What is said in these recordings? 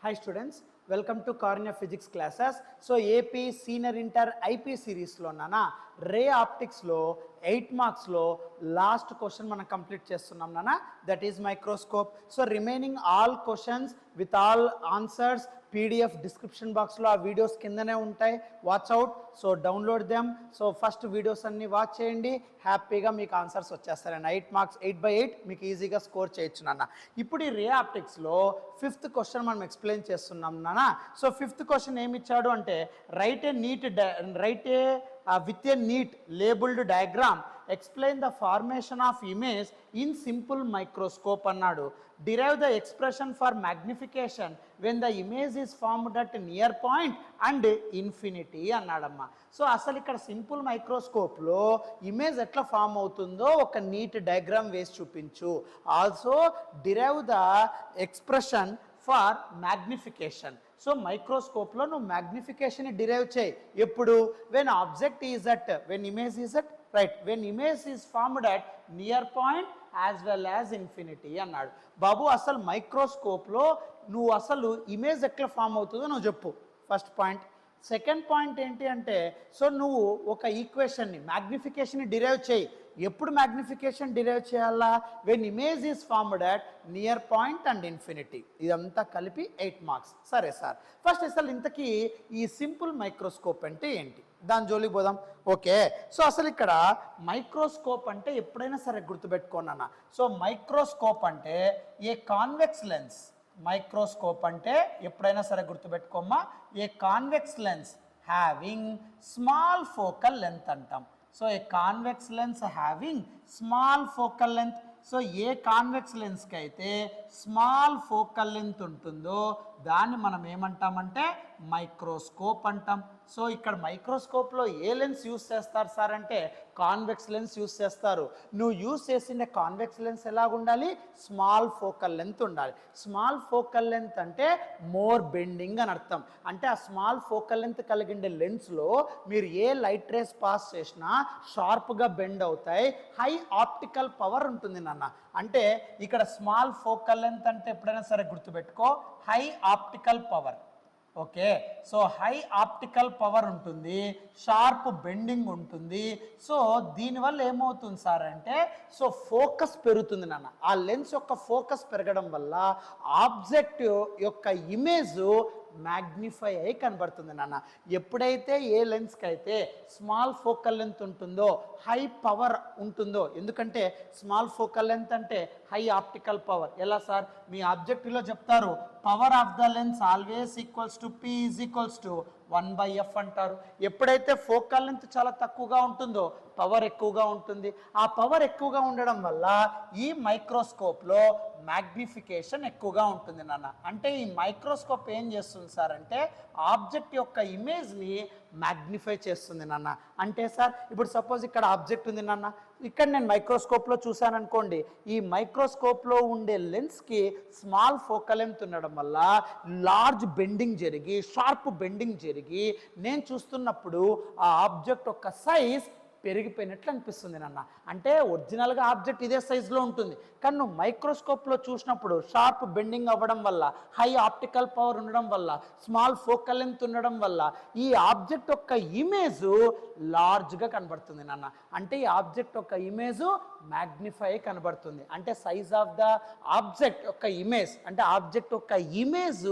Hi students, welcome to Cornea Physics classes. So AP Senior Inter IP series lo nana ray optics lo 8 marks lo last question మనం complete చేస్తున్నాం నాన్న, that is microscope. So remaining all questions with all answers PDF description box లో ఆ videos కిందనే ఉంటాయి, watch out. So download them. So first videos అన్ని watch చేయండి, హ్యాపీగా మీకు ఆన్సర్స్ వచ్చేస్తారండి. 8 మార్క్స్ 8/8 మీకు ఈజీగా స్కోర్ చేయొచ్చు నాన్న. ఇప్పుడు ఈ రే ఆప్టిక్స్లో 5th క్వశ్చన్ మనం ఎక్స్ప్లెయిన్ చేస్తున్నాం నాన్న. సో 5th క్వశ్చన్ ఏమి ఇచ్చాడు అంటే right A with a neat labeled diagram explain the formation of image in simple microscope అన్నాడు. derive the expression for magnification when the image is formed at near point and infinity అన్నాడమ్మా. So అసలు ఇక్కడ simple మైక్రోస్కోప్లో image ఎట్లా form అవుతుందో ఒక neat diagram వేసి చూపించు. Also derive the expression for magnification. So మైక్రోస్కోప్లో నువ్వు మ్యాగ్నిఫికేషన్ డిరైవ్ చేయి ఎప్పుడు, when object is at when image is at right when image is formed at near point as well as infinity అన్నాడు. బాబు అసలు మైక్రోస్కోప్లో నువ్వు అసలు ఇమేజ్ ఎట్లా ఫామ్ అవుతుందో నువ్వు చెప్పు, ఫస్ట్ పాయింట్. సెకండ్ పాయింట్ ఏంటి అంటే సో నువ్వు ఒక ఈక్వేషన్ని మ్యాగ్నిఫికేషన్ని డిరైవ్ చేయి. ఎప్పుడు మ్యాగ్నిఫికేషన్ డిరైవ్ చేయాలా, when image is formed at near point and infinity. ఇదంతా కలిపి 8 మార్క్స్. సరే సార్, ఫస్ట్ అసలు ఇంతకీ ఈ సింపుల్ మైక్రోస్కోప్ అంటే ఏంటి, దాని జోలికి పోదాం. ఓకే, సో అసలు ఇక్కడ మైక్రోస్కోప్ అంటే ఎప్పుడైనా సరే గుర్తుపెట్టుకోనన్నా. సో మైక్రోస్కోప్ అంటే ఏ కాన్వెక్స్ లెన్స్. మైక్రోస్కోప్ అంటే ఎప్పుడైనా సరే గుర్తుపెట్టుకోమ్మా, a convex lens having small focal length అంటాం. So a convex lens having small focal length. So a convex లెన్స్కి అయితే స్మాల్ ఫోకల్ లెంత్ ఉంటుందో దాన్ని మనం ఏమంటామంటే మైక్రోస్కోప్ అంటాం. సో ఇక్కడ మైక్రోస్కోప్లో ఏ లెన్స్ యూస్ చేస్తారు సార్ అంటే కాన్వెక్స్ లెన్స్ యూస్ చేస్తారు. నువ్వు యూస్ చేసిన కాన్వెక్స్ లెన్స్ ఎలాగుండాలి, స్మాల్ ఫోకల్ లెంత్ ఉండాలి. స్మాల్ ఫోకల్ లెంత్ అంటే మోర్ బెండింగ్ అని అర్థం. అంటే ఆ స్మాల్ ఫోకల్ లెంత్ కలిగిండే లెన్స్లో మీరు ఏ లైట్ రేస్ పాస్ చేసినా షార్ప్గా బెండ్ అవుతాయి, హై ఆప్టికల్ పవర్ ఉంటుంది నాన్న. అంటే ఇక్కడ స్మాల్ ఫోకల్ లెంత్ అంటే ఎప్పుడైనా సరే గుర్తుపెట్టుకో, high optical power. Okay, so high optical power ఉంటుంది, షార్ప్ బెండింగ్ ఉంటుంది. సో దీనివల్ల ఏమవుతుంది సార్ అంటే సో ఫోకస్ పెరుగుతుంది నాన్న. ఆ లెన్స్ యొక్క ఫోకస్ పెరగడం వల్ల ఆబ్జెక్ట్ యొక్క ఇమేజ్ మ్యాగ్నిఫై అయి కనబడుతుంది నాన్న. ఎప్పుడైతే ఏ లెన్స్కి అయితే స్మాల్ ఫోకల్ లెంత్ ఉంటుందో హై పవర్ ఉంటుందో, ఎందుకంటే స్మాల్ ఫోకల్ లెంత్ అంటే హై ఆప్టికల్ పవర్. ఎలా సార్, మీ ఆబ్జెక్టివ్లో చెప్తారు power of the lens always equals to P is equals to 1/f అంటారు. ఎప్పుడైతే ఫోకల్ లెంత్ చాలా తక్కువగా ఉంటుందో పవర్ ఎక్కువగా ఉంటుంది. ఆ పవర్ ఎక్కువగా ఉండడం వల్ల ఈ మైక్రోస్కోప్లో మ్యాగ్నిఫికేషన్ ఎక్కువగా ఉంటుంది నాన్న. అంటే ఈ మైక్రోస్కోప్ ఏం చేస్తుంది సార్ అంటే ఆబ్జెక్ట్ యొక్క ఇమేజ్ని మ్యాగ్నిఫై చేస్తుంది నాన్న. అంటే సార్ ఇప్పుడు సపోజ్ ఇక్కడ ఆబ్జెక్ట్ ఉంది నాన్న, ఇక్కడ నేను మైక్రోస్కోప్లో చూశాను అనుకోండి, ఈ మైక్రోస్కోప్లో ఉండే లెన్స్కి స్మాల్ ఫోకల్ లెంత్ ఉండడం వల్ల లార్జ్ బెండింగ్ జరిగి షార్ప్ బెండింగ్ జరిగి నేను చూస్తున్నప్పుడు ఆ ఆబ్జెక్ట్ యొక్క సైజ్ పెరిగిపోయినట్లు అనిపిస్తుంది నాన్న. అంటే ఒరిజినల్గా ఆబ్జెక్ట్ ఇదే సైజులో ఉంటుంది, కానీ నువ్వు మైక్రోస్కోప్లో చూసినప్పుడు షార్ప్ బెండింగ్ అవ్వడం వల్ల, హై ఆప్టికల్ పవర్ ఉండడం వల్ల, స్మాల్ ఫోకల్ లెంత్ ఉండడం వల్ల ఈ ఆబ్జెక్ట్ యొక్క ఇమేజ్ లార్జ్గా కనబడుతుంది నాన్న. అంటే ఈ ఆబ్జెక్ట్ యొక్క ఇమేజ్ మ్యాగ్నిఫై కనబడుతుంది. అంటే సైజ్ ఆఫ్ ద ఆబ్జెక్ట్ యొక్క ఇమేజ్ అంటే ఆబ్జెక్ట్ యొక్క ఇమేజ్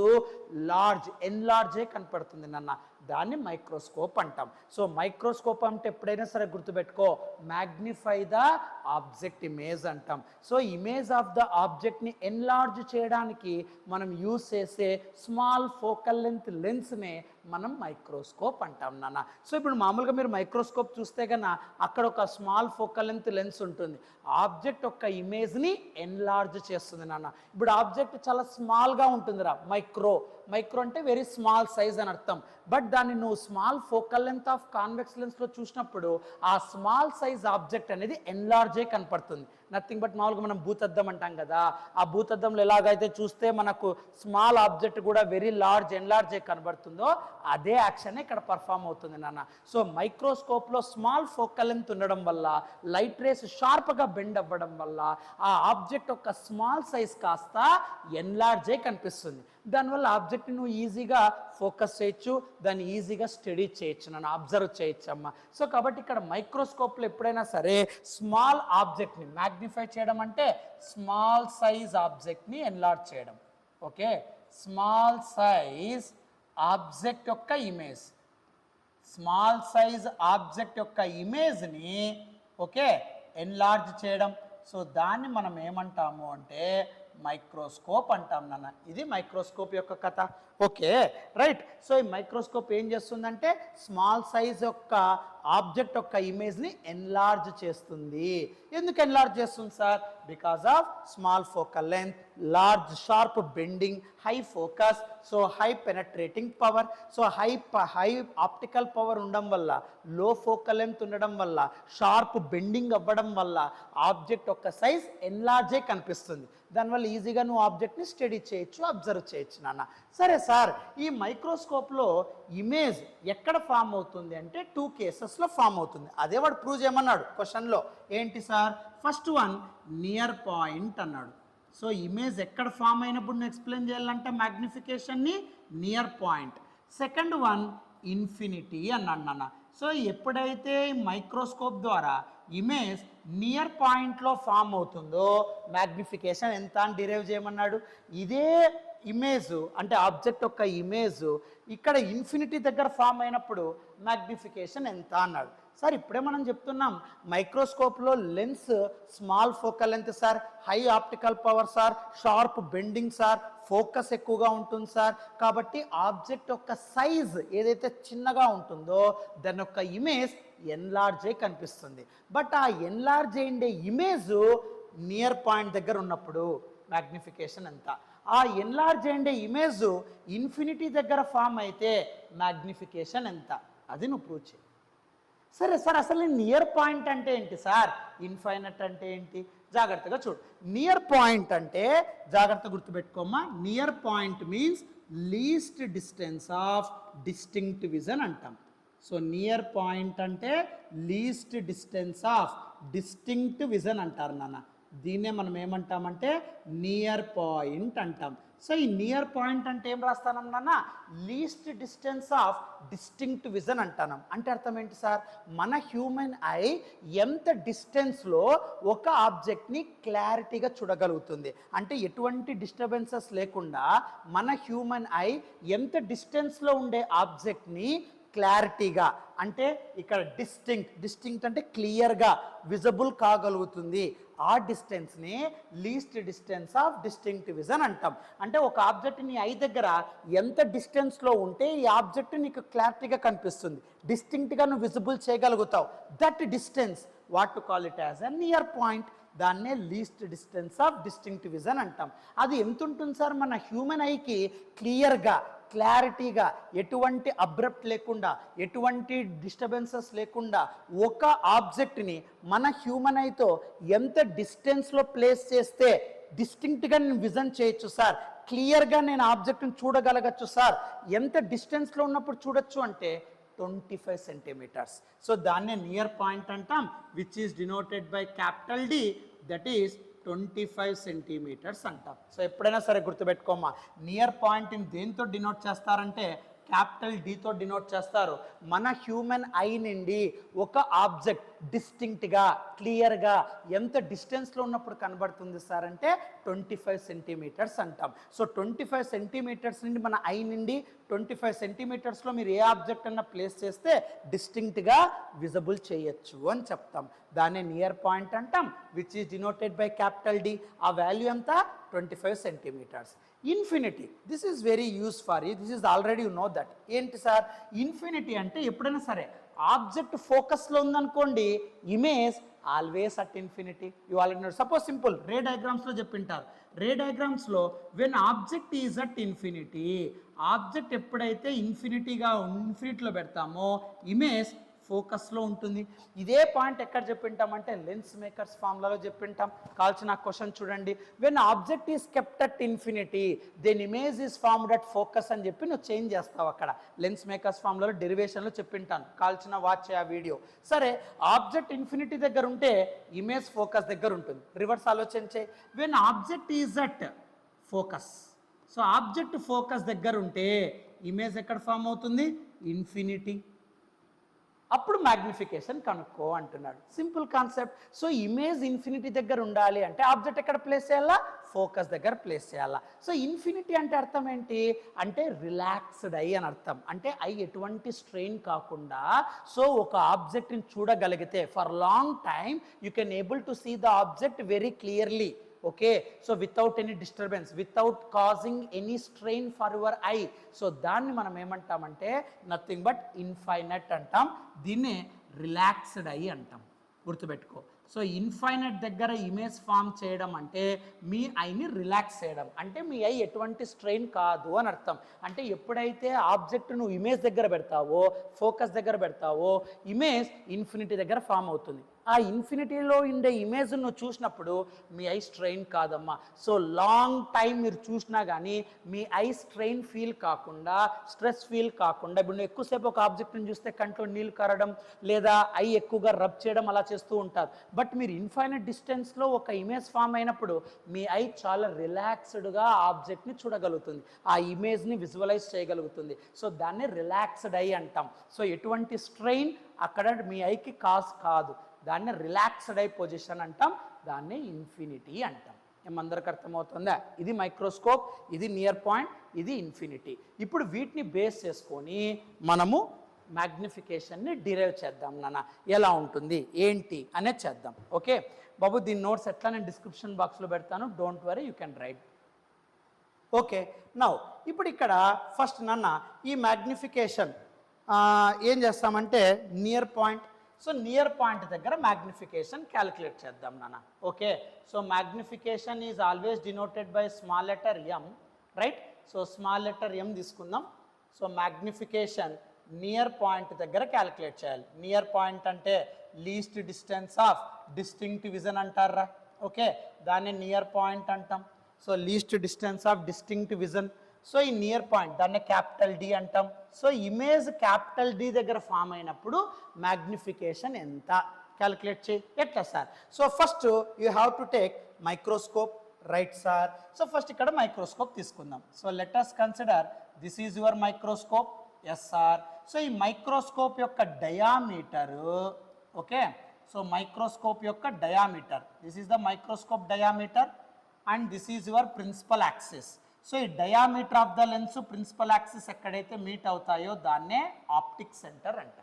లార్జ్ ఎన్లార్జ్ అయి కనపడుతుంది నాన్న. దాన్ని మైక్రోస్కోప్ అంటాం. సో మైక్రోస్కోప్ అంటే ఎప్పుడైనా సరే గుర్తుపెట్టుకో, మ్యాగ్నిఫై ద ఆబ్జెక్ట్ ఇమేజ్ అంటాం. సో ఇమేజ్ ఆఫ్ ద ఆబ్జెక్ట్ని ఎన్లార్జ్ చేయడానికి మనం యూజ్ చేసే స్మాల్ ఫోకల్ లెంత్ లెన్స్నే మనం మైక్రోస్కోప్ అంటాం నాన్న. సో ఇప్పుడు మామూలుగా మీరు మైక్రోస్కోప్ చూస్తే కన్నా అక్కడ ఒక స్మాల్ ఫోకల్ లెంత్ లెన్స్ ఉంటుంది, ఆబ్జెక్ట్ యొక్క ఇమేజ్ని ఎన్లార్జ్ చేస్తుంది నాన్న. ఇప్పుడు ఆబ్జెక్ట్ చాలా స్మాల్గా ఉంటుందిరా, మైక్రో అంటే వెరీ స్మాల్ సైజ్ అని అర్థం. బట్ దాన్ని నువ్వు small focal length of convex లెన్స్లో చూసినప్పుడు ఆ స్మాల్ సైజ్ ఆబ్జెక్ట్ అనేది ఎన్లార్జ్ అయి కనపడుతుంది. నథింగ్ బట్ మామూలుగా మనం భూతద్దం అంటాం కదా, ఆ భూతద్దంలో ఎలాగైతే చూస్తే మనకు స్మాల్ ఆబ్జెక్ట్ కూడా వెరీ లార్జ్ ఎన్లార్జ్ కనబడుతుందో అదే యాక్షన్ ఇక్కడ పర్ఫామ్ అవుతుంది నాన్న. సో మైక్రోస్కోప్లో స్మాల్ ఫోకల్ లెంత్ ఉండడం వల్ల లైట్ రేస్ షార్ప్గా బెండ్ అవ్వడం వల్ల ఆ ఆబ్జెక్ట్ యొక్క స్మాల్ సైజ్ కాస్త ఎన్లార్జ్ కనిపిస్తుంది. దానివల్ల ఆబ్జెక్ట్ని నువ్వు ఈజీగా ఫోకస్ చేయొచ్చు, దాన్ని ఈజీగా స్టడీ చేయొచ్చు, నన్ను అబ్జర్వ్ చేయొచ్చు అమ్మ. సో కాబట్టి ఇక్కడ మైక్రోస్కోప్లో ఎప్పుడైనా సరే స్మాల్ ఆబ్జెక్ట్ని మ్యాగ్నిఫై చేయడం అంటే స్మాల్ సైజ్ ఆబ్జెక్ట్ని ఎన్లార్జ్ చేయడం. ఓకే, స్మాల్ సైజ్ ఆబ్జెక్ట్ యొక్క ఇమేజ్, స్మాల్ సైజ్ ఆబ్జెక్ట్ యొక్క ఇమేజ్ని ఓకే ఎన్లార్జ్ చేయడం. సో దాన్ని మనం ఏమంటాము అంటే మైక్రోస్కోప్ అంటాం నాన్న. ఇది మైక్రోస్కోప్ యొక్క కథ. Okay right. సో ఈ మైక్రోస్కోప్ ఏం చేస్తుందంటే స్మాల్ సైజ్ యొక్క ఆబ్జెక్ట్ యొక్క ఇమేజ్ని ఎన్లార్జ్ చేస్తుంది. ఎందుకు ఎన్లార్జ్ చేస్తుంది sir? Because of small focal length, large sharp bending, high focus, so high penetrating power. So high optical power ఉండడం వల్ల, లో ఫోకల్ లెంత్ ఉండడం వల్ల, షార్ప్ బెండింగ్ అవ్వడం వల్ల ఆబ్జెక్ట్ యొక్క సైజ్ ఎన్లార్జే కనిపిస్తుంది. దానివల్ల ఈజీగా నువ్వు ఆబ్జెక్ట్ని స్టడీ చేయొచ్చు, అబ్జర్వ్ చేయొచ్చు నాన్న. సరే సార్, ఈ మైక్రోస్కోప్లో ఇమేజ్ ఎక్కడ ఫామ్ అవుతుంది అంటే 2 కేసెస్లో ఫామ్ అవుతుంది. అదే వాడు ప్రూవ్ చేయమన్నాడు క్వశ్చన్లో. ఏంటి sir? First one near point అన్నాడు. సో ఇమేజ్ ఎక్కడ ఫామ్ అయినప్పుడు నువ్వు ఎక్స్ప్లెయిన్ చేయాలంటే మ్యాగ్నిఫికేషన్ని near point. Second one infinity అన్నాడు నాన్న. సో ఎప్పుడైతే మైక్రోస్కోప్ ద్వారా ఇమేజ్ నియర్ పాయింట్లో ఫామ్ అవుతుందో మ్యాగ్నిఫికేషన్ ఎంత అని డిరైవ్ చేయమన్నాడు. ఇదే ఇమేజ్ అంటే ఆబ్జెక్ట్ యొక్క ఇమేజ్ ఇక్కడ ఇన్ఫినిటీ దగ్గర ఫామ్ అయినప్పుడు మ్యాగ్నిఫికేషన్ ఎంత అన్నాడు. సార్ ఇప్పుడే మనం చెప్తున్నాం మైక్రోస్కోప్లో lens small focal length sir, high optical power sir, sharp bending sir, focus ఎక్కువగా ఉంటుంది సార్. కాబట్టి ఆబ్జెక్ట్ యొక్క సైజ్ ఏదైతే చిన్నగా ఉంటుందో దాని యొక్క ఇమేజ్ ఎన్లార్జ్ అయి కనిపిస్తుంది. బట్ ఆ ఎన్లార్జ్ అయ్యే ఇమేజ్ నియర్ పాయింట్ దగ్గర ఉన్నప్పుడు మ్యాగ్నిఫికేషన్ ఎంత? ఆ ఎన్లార్జ్ అయ్యే ఇమేజ్ ఇన్ఫినిటీ దగ్గర ఫామ్ అయితే మ్యాగ్నిఫికేషన్ ఎంత? అది నువ్వు ప్రూవ్ చేయి. సరే సార్, అసలు నియర్ పాయింట్ అంటే ఏంటి సార్? ఇన్ఫైనట్ అంటే ఏంటి? జాగ్రత్తగా చూడు. నియర్ పాయింట్ అంటే జాగ్రత్త గుర్తుపెట్టుకోమ్మా, near point means least distance of distinct vision అంటాం. సో నియర్ పాయింట్ అంటే least distance of distinct vision అంటారు నాన్న. దీన్నే మనం ఏమంటామంటే నియర్ పాయింట్ అంటాం. సో ఈ నియర్ పాయింట్ అంటే ఏం రాస్తానం నాన్న? Least distance of distinct vision అంటాం. అంటే అర్థం ఏంటి సార్? మన హ్యూమన్ ఐ ఎంత డిస్టెన్స్లో ఒక ఆబ్జెక్ట్ని క్లారిటీగా చూడగలుగుతుంది అంటే ఎటువంటి డిస్టర్బెన్సెస్ లేకుండా మన హ్యూమన్ ఐ ఎంత డిస్టెన్స్లో ఉండే ఆబ్జెక్ట్ని క్లారిటీగా అంటే ఇక్కడ డిస్టింక్ట్ అంటే క్లియర్గా విజిబుల్ కాగలుగుతుంది. ఆ డిస్టెన్స్ని least distance of distinct vision అంటాం. అంటే ఒక ఆబ్జెక్ట్ నీ ఐ దగ్గర ఎంత డిస్టెన్స్లో ఉంటే ఈ ఆబ్జెక్ట్ నీకు క్లారిటీగా కనిపిస్తుంది, డిస్టింక్ట్గా నువ్వు విజిబుల్ చేయగలుగుతావు. That distance what to call it as a near point. దాన్నే least distance of distinct vision అంటాం. అది ఎంత ఉంటుంది సార్? మన హ్యూమన్ ఐకి క్లియర్గా క్లారిటీగా ఎటువంటి అబ్రప్ట్ లేకుండా ఎటువంటి డిస్టర్బెన్సెస్ లేకుండా ఒక ఆబ్జెక్ట్ని మన హ్యూమన్ ఐతో ఎంత డిస్టెన్స్లో ప్లేస్ చేస్తే డిస్టింక్ట్గా నేను విజన్ చేయొచ్చు సార్, క్లియర్గా నేను ఆబ్జెక్ట్ని చూడగలగచ్చు సార్. ఎంత డిస్టెన్స్లో ఉన్నప్పుడు చూడొచ్చు అంటే 25 సెంటీమీటర్స్. సో దాన్నే నియర్ పాయింట్ అంటాం, which is denoted by capital D, that is 25 centimetres అంటాం. సో ఎప్పుడైనా సరే గుర్తుపెట్టుకోమ్మా, నియర్ పాయింట్ని దేంతో డినోట్ చేస్తారంటే క్యాపిటల్ డితో డినోట్ చేస్తారు. మన హ్యూమన్ ఐ నుండి ఒక ఆబ్జెక్ట్ డిస్టింక్ట్గా క్లియర్గా ఎంత డిస్టెన్స్లో ఉన్నప్పుడు కనబడుతుంది సార్ అంటే 25 సెంటీమీటర్స్ అంటాం. సో 25 సెంటీమీటర్స్ నుండి మన ఐ నుండి 25 సెంటీమీటర్స్లో మీరు ఏ ఆబ్జెక్ట్ అన్నా ప్లేస్ చేస్తే డిస్టింక్ట్గా విజిబుల్ చేయొచ్చు అని చెప్తాం. దాన్ని నియర్ పాయింట్ అంటాం, which is denoted by capital D. ఆ వాల్యూ ఎంత? 25 centimetres. Infinity, this is very use for you, this is already you know that. ఏంటి సార్ ఇన్ఫినిటీ అంటే? ఎప్పుడైనా సరే ఆబ్జెక్ట్ ఫోకస్లో ఉందనుకోండి, image always at infinity. You already know. Suppose simple ray డయాగ్రామ్స్లో చెప్పింటారు. రే డయాగ్రామ్స్లో when object is at infinity, object ఎప్పుడైతే ఇన్ఫినిటీలో పెడతామో ఇమేజ్ ఫోకస్లో ఉంటుంది. ఇదే పాయింట్ ఎక్కడ చెప్పింటామంటే లెన్స్ మేకర్స్ ఫార్ములాలో చెప్పింటాం. కాల్చిన క్వశ్చన్ చూడండి, when object is kept at infinity then image is formed at focus అని చెప్పి నువ్వు చేంజ్ చేస్తావు. అక్కడ లెన్స్ మేకర్స్ ఫార్ములాలో డెరివేషన్లో చెప్పింటాను, కాల్చిన వాచ్ ఆ వీడియో. సరే, ఆబ్జెక్ట్ ఇన్ఫినిటీ దగ్గర ఉంటే ఇమేజ్ ఫోకస్ దగ్గర ఉంటుంది. రివర్స్ ఆలోచించే, when object is at focus, so object focus దగ్గర ఉంటే ఇమేజ్ ఎక్కడ ఫామ్ అవుతుంది? ఇన్ఫినిటీ. అప్పుడు మ్యాగ్నిఫికేషన్ కనుక్కో అంటున్నాడు. Simple concept. So image infinity దగ్గర ఉండాలి అంటే ఆబ్జెక్ట్ ఎక్కడ ప్లేస్ చేయాలా? ఫోకస్ దగ్గర ప్లేస్ చేయాలా. సో ఇన్ఫినిటీ అంటే అర్థం ఏంటి అంటే రిలాక్స్డ్ ఐ అని అర్థం. అంటే ఐ ఎటువంటి స్ట్రెయిన్ కాకుండా సో ఒక ఆబ్జెక్ట్ని చూడగలిగితే for long time you can able to see the object very clearly. Okay, so without any disturbance, without causing any strain for your eye. So దాన్ని మనం ఏమంటామంటే నథింగ్ బట్ ఇన్ఫైనట్ అంటాం. దీన్నే రిలాక్స్డ్ ఐ అంటాం. గుర్తుపెట్టుకో. సో ఇన్ఫైనట్ దగ్గర image form చేయడం అంటే మీ ఐని రిలాక్స్ చేయడం, అంటే మీ ఐ ఎటువంటి స్ట్రెయిన్ కాదు అని అర్థం. అంటే ఎప్పుడైతే ఆబ్జెక్ట్ నువ్వు ఇమేజ్ దగ్గర పెడతావో, ఫోకస్ దగ్గర పెడతావో, ఇమేజ్ ఇన్ఫినిటీ దగ్గర ఫామ్ అవుతుంది. ఆ ఇన్ఫినిటీలో ఉండే ఇమేజ్ నువ్వు చూసినప్పుడు మీ ఐ స్ట్రెయిన్ కాదమ్మా. సో లాంగ్ టైం మీరు చూసినా కానీ మీ ఐ స్ట్రెయిన్ ఫీల్ కాకుండా, స్ట్రెస్ ఫీల్ కాకుండా, ఇప్పుడు నువ్వు ఎక్కువసేపు ఒక ఆబ్జెక్ట్ని చూస్తే కంట్లో నీళ్ళు కరడం లేదా ఐ ఎక్కువగా రబ్ చేయడం అలా చేస్తూ ఉంటారు. బట్ మీరు ఇన్ఫైనట్ డిస్టెన్స్లో ఒక ఇమేజ్ ఫామ్ అయినప్పుడు మీ ఐ చాలా రిలాక్స్డ్గా ఆబ్జెక్ట్ని చూడగలుగుతుంది, ఆ ఇమేజ్ని విజువలైజ్ చేయగలుగుతుంది. సో దాన్ని రిలాక్స్డ్ ఐ అంటాం. సో ఎటువంటి స్ట్రెయిన్ అక్కడ మీ ఐకి కాదు, దాన్ని రిలాక్స్డ్ ఐ పొజిషన్ అంటాం, దాన్ని ఇన్ఫినిటీ అంటాం. ఏమందరికి అర్థమవుతుందా? ఇది మైక్రోస్కోప్, ఇది నియర్ పాయింట్, ఇది ఇన్ఫినిటీ. ఇప్పుడు వీటిని బేస్ చేసుకొని మనము మ్యాగ్నిఫికేషన్ని డిరైవ్ చేద్దాం. నాన్న ఎలా ఉంటుంది ఏంటి అనేది చేద్దాం. ఓకే బాబు, దీని నోట్స్ ఎట్లా నేను డిస్క్రిప్షన్ బాక్స్లో పెడతాను, don't worry, you can write. Okay, now ఇప్పుడు ఇక్కడ ఫస్ట్ నాన్న ఈ మ్యాగ్నిఫికేషన్ ఏం చేస్తామంటే near point. So near point దగ్గర మ్యాగ్నిఫికేషన్ క్యాలిక్యులేట్ చేద్దాం నాన్న. Okay, so magnification is always denoted by small letter M, right? So small letter M తీసుకుందాం. సో మ్యాగ్నిఫికేషన్ నియర్ పాయింట్ దగ్గర క్యాలిక్యులేట్ చేయాలి. నియర్ పాయింట్ అంటే least distance of distinct vision అంటారా? Okay, దాన్ని near point అంటాం. So least distance of distinct vision. So ఈ near point దాన్ని capital D అంటాం. సో ఇమేజ్ క్యాపిటల్ డి దగ్గర ఫామ్ అయినప్పుడు మ్యాగ్నిఫికేషన్ ఎంత క్యాలిక్యులేట్ చేయి. ఎట్లా sir? So first you have to take microscope, right sir? So first ఇక్కడ మైక్రోస్కోప్ తీసుకుందాం. So let us consider this is your microscope. Yes sir. So ఈ microscope యొక్క diameter, okay, so microscope యొక్క diameter, this is the microscope diameter and this is your principal axis. So ఈ diameter of the lens principal axis ఎక్కడైతే meet అవుతాయో దాన్నే optic centre అంటారు.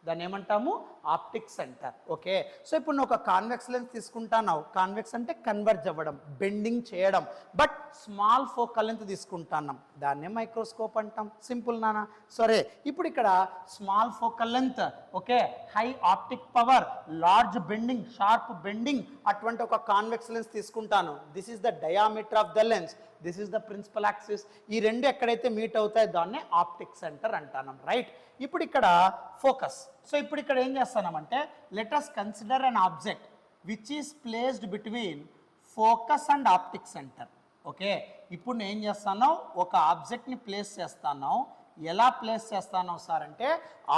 దాన్ని ఏమంటాము? Optic centre. ఓకే, సో ఇప్పుడు నువ్వు ఒక కాన్వెక్స్ లెన్స్ తీసుకుంటున్నావు. కాన్వెక్స్ అంటే కన్వర్జ్ అవ్వడం, బెండింగ్ చేయడం. బట్ స్మాల్ ఫోకల్ లెంత్ తీసుకుంటున్నాం, దాన్నే మైక్రోస్కోప్ అంటాం. సింపుల్ నానా. సరే, ఇప్పుడు ఇక్కడ small focal length, okay, high optic power, large bending, sharp bending, అటువంటి ఒక కాన్వెక్స్ లెన్స్ తీసుకుంటాను. This is the diameter of the lens, this is the principal axis. ఈ రెండు ఎక్కడైతే మీట్ అవుతాయో దాన్నే ఆప్టిక్ సెంటర్ అంటాను, రైట్? ఇప్పుడు ఇక్కడ ఫోకస్. సో ఇప్పుడు ఇక్కడ ఏం చేస్తామంటే let us consider an object which is placed between focus and optic centre. Okay, ఇప్పుడు నేను ఏం చేస్తాను, ఒక ఆబ్జెక్ట్ని ప్లేస్ చేస్తాను. ఎలా ప్లేస్ చేస్తాను సార్ అంటే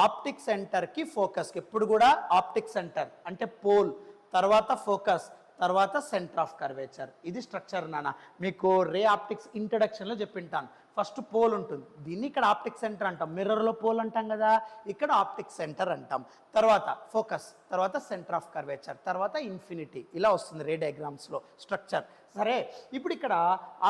ఆప్టిక్ సెంటర్కి ఫోకస్కి. ఎప్పుడు కూడా ఆప్టిక్ సెంటర్ అంటే పోల్, తర్వాత ఫోకస్, తర్వాత సెంటర్ ఆఫ్ కర్వేచర్. ఇది స్ట్రక్చర్ నాన్న. మీకు రే ఆప్టిక్స్ ఇంట్రడక్షన్లో చెప్పింటాను. ఫస్ట్ పోల్ ఉంటుంది, దీన్ని ఇక్కడ ఆప్టిక్ సెంటర్ అంటాం. మిర్రర్లో పోల్ అంటాం కదా, ఇక్కడ ఆప్టిక్ సెంటర్ అంటాం. తర్వాత ఫోకస్, తర్వాత సెంటర్ ఆఫ్ కర్వేచర్, తర్వాత ఇన్ఫినిటీ. ఇలా వస్తుంది రే డయాగ్రామ్స్లో స్ట్రక్చర్. సరే, ఇప్పుడు ఇక్కడ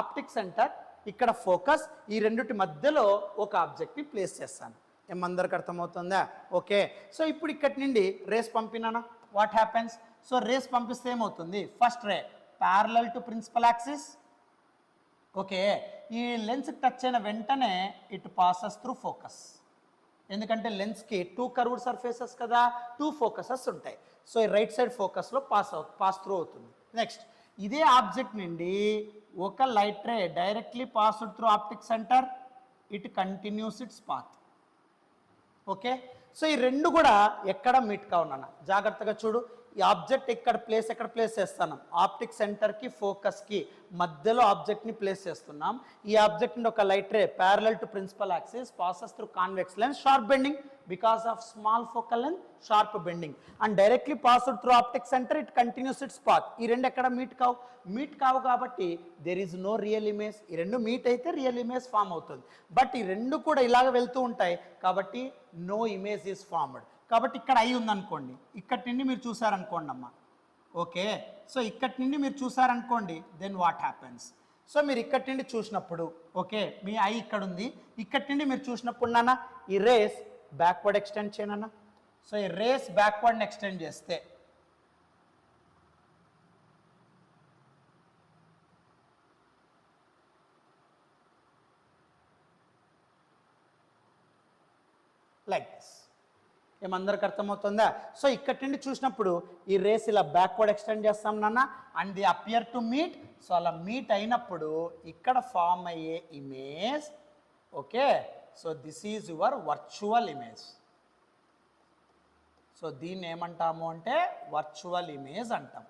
ఆప్టిక్ సెంటర్, ఇక్కడ ఫోకస్, ఈ రెండిటి మధ్యలో ఒక ఆబ్జెక్ట్ని ప్లేస్ చేస్తాను. ఏమందరికి అర్థమవుతుందా? ఓకే, సో ఇప్పుడు ఇక్కడి నుండి రేస్ పంపినానా, వాట్ హ్యాపెన్స్? సో రేస్ పంపిస్తే ఏమవుతుంది? First ray parallel to principal axis. Okay, ఈ లెన్స్ టచ్ అయిన వెంటనే ఇట్ పాసెస్ త్రూ ఫోకస్. ఎందుకంటే లెన్స్కి 2 కర్వ్డ్ సర్ఫేసెస్ కదా, 2 ఫోకసెస్ ఉంటాయి. సో ఈ రైట్ సైడ్ ఫోకస్లో పాస్ త్రూ అవుతుంది. నెక్స్ట్ ఇదే ఆబ్జెక్ట్ నుండి ఒక light ray directly passed through optic centre, it continues its path. Okay, so ఈ రెండు కూడా ఎక్కడ మీట్ కావునా జాగ్రత్తగా చూడు. ఈ ఆబ్జెక్ట్ ఎక్కడ ప్లేస్ చేస్తాను, ఆప్టిక్ సెంటర్కి ఫోకస్కి మధ్యలో ఆబ్జెక్ట్ని ప్లేస్ చేస్తున్నాం. ఈ ఆబ్జెక్ట్ నుండి ఒక light ray parallel to principal axis passes through convex lens sharp bending because of small focal length sharp bending and directly passed through optic centre it continues its path. ఈ రెండు ఎక్కడ meet కావు కాబట్టి there is no real image. ఈ రెండు మీట్ అయితే real image form అవుతుంది. బట్ ఈ రెండు కూడా ఇలాగ వెళ్తూ ఉంటాయి కాబట్టి నో ఇమేజ్ ఈజ్ ఫార్మ్డ్. కాబట్టి ఇక్కడ అయి ఉందనుకోండి, ఇక్కడి నుండి మీరు చూసారనుకోండి అమ్మా, ఓకే. సో ఇక్కడి నుండి మీరు చూసారనుకోండి, దెన్ వాట్ హ్యాపెన్స్? సో మీరు ఇక్కడి నుండి చూసినప్పుడు, ఓకే, మీ ఐ ఇక్కడ ఉంది, ఇక్కడి నుండి మీరు చూసినప్పుడు నాన్న ఈ రేస్ బ్యాక్వర్డ్ ఎక్స్టెండ్ చేయనన్నా. సో ఈ రేస్ బ్యాక్వర్డ్ ఎక్స్టెండ్ చేస్తే లైక్ దిస్. ఏమందరికి అర్థమవుతుందా? సో ఇక్కడి నుండి చూసినప్పుడు ఈ రేస్ ఇలా బ్యాక్వర్డ్ ఎక్స్టెండ్ చేస్తాం నాన్న and the appear to meet. So అలా మీట్ అయినప్పుడు ఇక్కడ ఫామ్ అయ్యే image, okay, so this is your virtual image. So దీన్ని ఏమంటాము అంటే వర్చువల్ ఇమేజ్ అంటాం.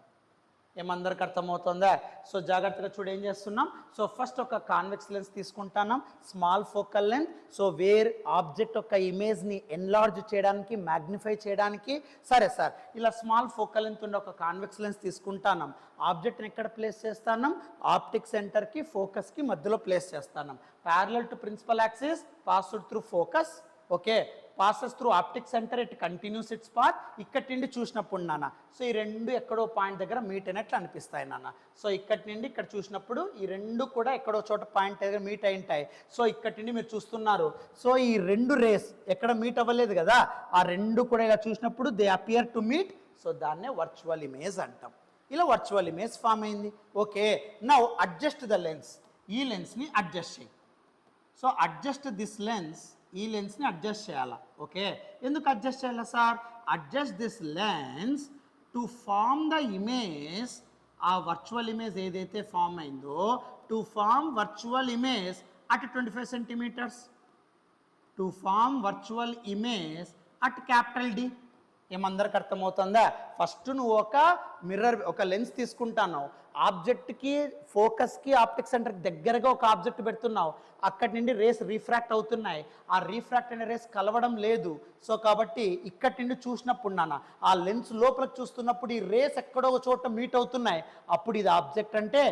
ఏమందరికి అర్థమవుతుందా? సో జాగ్రత్తగా చూడు ఏం చేస్తున్నాం. సో ఫస్ట్ ఒక కాన్వెక్స్ లెన్స్ తీసుకుంటాం, small focal length. So where object యొక్క ఇమేజ్ని ఎన్లార్జ్ చేయడానికి, మ్యాగ్నిఫై చేయడానికి. సరే సార్, ఇలా స్మాల్ ఫోకల్ లెంత్ ఉండే ఒక కాన్వెక్స్ లెన్స్ తీసుకుంటాం, ఆబ్జెక్ట్ని ఎక్కడ ప్లేస్ చేస్తాం? ఆప్టిక్ సెంటర్కి ఫోకస్కి మధ్యలో ప్లేస్ చేస్తాం. Parallel to principal axis passed through focus, okay, passes through optic centre it continues its path. ఇక్కడి నుండి చూసినప్పుడు నాన్న సో ఈ రెండు ఎక్కడో పాయింట్ దగ్గర మీట్ అయినట్లు అనిపిస్తాయి నాన్న. సో ఇక్కడి నుండి ఇక్కడ చూసినప్పుడు ఈ రెండు కూడా ఎక్కడో చోట పాయింట్ దగ్గర మీట్ అయి ఉంటాయి. సో ఇక్కడి నుండి మీరు చూస్తున్నారు. సో ఈ రెండు రేస్ ఎక్కడ మీట్ అవ్వలేదు కదా, ఆ రెండు కూడా ఇలా చూసినప్పుడు they appear to meet. So దాన్నే వర్చువల్ ఇమేజ్ అంటాం. ఇలా వర్చువల్ ఇమేజ్ ఫామ్ అయింది. Okay, now adjust the lens. ఈ లెన్స్ని అడ్జస్ట్ చేయి. సో అడ్జస్ట్ దిస్ లెన్స్, ఈ లెన్స్ని అడ్జస్ట్ చేయాలా. ఓకే, ఎందుకు అడ్జస్ట్ చేయాలా sir? Adjust this lens to form the image. ఆ వర్చువల్ ఇమేజ్ ఏదైతే ఫామ్ అయిందో, to form virtual image at 25 centimetres, to form virtual image at capital D. ఏమందరికి అర్థమవుతుందా? ఫస్ట్ నువ్వు ఒక మిర్రర్, ఒక లెన్స్ తీసుకుంటున్నావు, ఆబ్జెక్ట్కి ఫోకస్కి ఆప్టిక్ సెంటర్కి దగ్గరగా ఒక ఆబ్జెక్ట్ పెడుతున్నావు, అక్కడి నుండి రేస్ రీఫ్రాక్ట్ అవుతున్నాయి, ఆ రీఫ్రాక్ట్ అనే రేస్ కలవడం లేదు. సో కాబట్టి ఇక్కడి నుండి చూసినప్పుడు నాన్న ఆ లెన్స్ లోపలికి చూస్తున్నప్పుడు ఈ రేస్ ఎక్కడో ఒక చోట మీట్ అవుతున్నాయి, అప్పుడు ఇది ఆబ్జెక్ట్ అంటే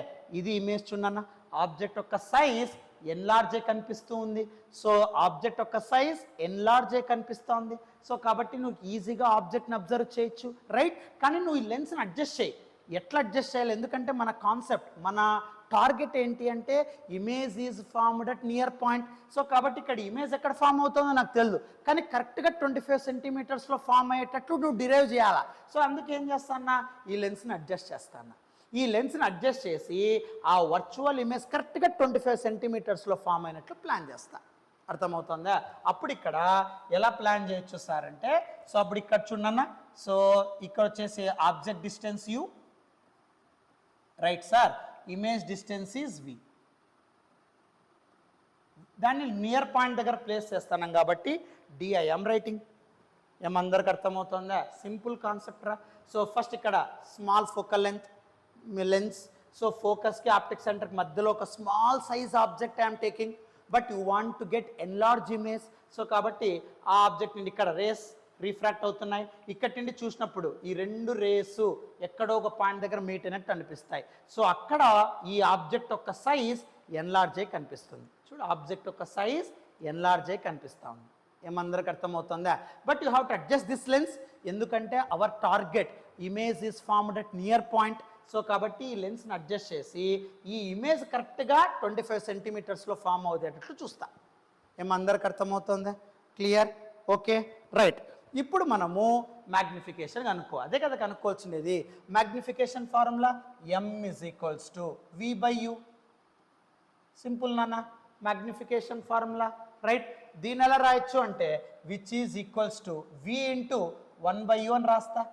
ఇది ఇమేజ్ చూడన్న. ఆబ్జెక్ట్ యొక్క సైజ్ ఎన్లార్జే కనిపిస్తూ ఉంది. సో ఆబ్జెక్ట్ యొక్క సైజ్ ఎన్లార్జే కనిపిస్తూ. సో కాబట్టి నువ్వు ఈజీగా ఆబ్జెక్ట్ని అబ్జర్వ్ చేయొచ్చు, రైట్. కానీ నువ్వు ఈ లెన్స్ని అడ్జస్ట్ చేయి. ఎట్లా అడ్జస్ట్ చేయాలి? ఎందుకంటే మన కాన్సెప్ట్, మన టార్గెట్ ఏంటి అంటే image is formed at near point. So కాబట్టి ఇక్కడ ఇమేజ్ ఎక్కడ ఫామ్ అవుతుందో నాకు తెలియదు, కానీ కరెక్ట్గా 25 సెంటీమీటర్స్లో ఫామ్ అయ్యేటట్లు నువ్వు డిరైవ్ చేయాలా. సో అందుకే ఏం చేస్తానా, ఈ లెన్స్ని అడ్జస్ట్ చేస్తాను. ఈ లెన్స్ని అడ్జస్ట్ చేసి ఆ వర్చువల్ ఇమేజ్ కరెక్ట్గా 25 సెంటీమీటర్స్లో ఫామ్ అయినట్లు ప్లాన్ చేస్తా. అర్థమవుతుందా? అప్పుడు ఇక్కడ ఎలా ప్లాన్ చేయొచ్చు సార్ అంటే, సో అప్పుడు ఇక్కడ చూడన్నా, సో ఇక్కడ వచ్చేసి object distance u, right sir, image distance is v. దాన్ని నియర్ పాయింట్ దగ్గర ప్లేస్ చేస్తున్నాం కాబట్టి డిఐఎం రైటింగ్. ఏమందరికి అర్థమవుతుందా? సింపుల్ కాన్సెప్ట్ రా. సో ఫస్ట్ ఇక్కడ స్మాల్ ఫోకల్ లెన్స్. సో ఫోకస్కి ఆప్టిక్ సెంటర్కి మధ్యలో ఒక small size object I'm taking, but you want to get enlarge image. So కాబట్టి ఆ ఆబ్జెక్ట్ నుండి ఇక్కడ రేస్ రీఫ్రాక్ట్ అవుతున్నాయి, ఇక్కడి నుండి చూసినప్పుడు ఈ రెండు రేసు ఎక్కడో ఒక పాయింట్ దగ్గర మీట్ అయినట్టు అనిపిస్తాయి. సో అక్కడ ఈ ఆబ్జెక్ట్ యొక్క సైజ్ ఎన్లార్జ్ అయి కనిపిస్తుంది. చూడు, ఆబ్జెక్ట్ యొక్క సైజ్ ఎన్లార్జ్ అయి కనిపిస్తూ ఉంది. ఏమందరికి అర్థమవుతుందా? But you have to adjust this lens, ఎందుకంటే our target image is formed at near point. So కాబట్టి ఈ లెన్స్ని అడ్జస్ట్ చేసి ఈ ఇమేజ్ కరెక్ట్గా 25 సెంటీమీటర్స్లో ఫామ్ అవుతేటట్లు చూస్తా. ఏమందరికి అర్థమవుతుందా? క్లియర్? Okay, right. ఇప్పుడు మనము మ్యాగ్నిఫికేషన్ కనుక్కో, అదే కదా కనుక్కోవాల్సింది. Magnification formula m/v/u. సింపుల్ నాన్న, మ్యాగ్నిఫికేషన్ ఫార్ములా, రైట్. దీని ఎలా రాయొచ్చు అంటే which is equals to v × 1/u అని రాస్తా.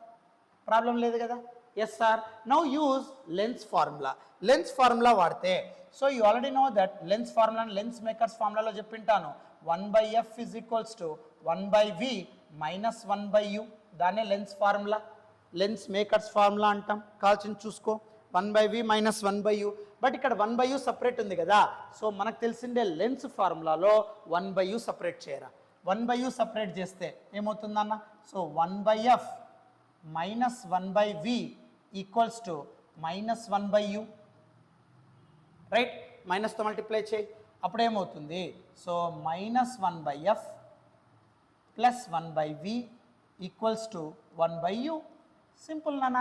ప్రాబ్లం లేదు కదా. Yes sir. Now use lens formula. Lens formula వాడితే so you already know that lens formula lens makers ఫార్ములాలో చెప్పింటాను 1/f is equals to 1/v minus 1/u. దాన్నే lens formula, lens makers formula అంటాం. కాల్చింది చూసుకో 1/v మైనస్ 1/u. బట్ ఇక్కడ 1/u separate ఉంది కదా, so మనకు తెలిసిందే లెన్స్ ఫార్ములాలో 1/u సపరేట్ చేయరా. 1/u సపరేట్ చేస్తే ఏమవుతుందన్న? So 1/f minus 1/v equals to minus 1/u. Right, మైనస్తో మల్టిప్లై చేయి, అప్పుడేమవుతుంది? So minus 1/f plus 1/v equals to 1/u. Simple నాన్న.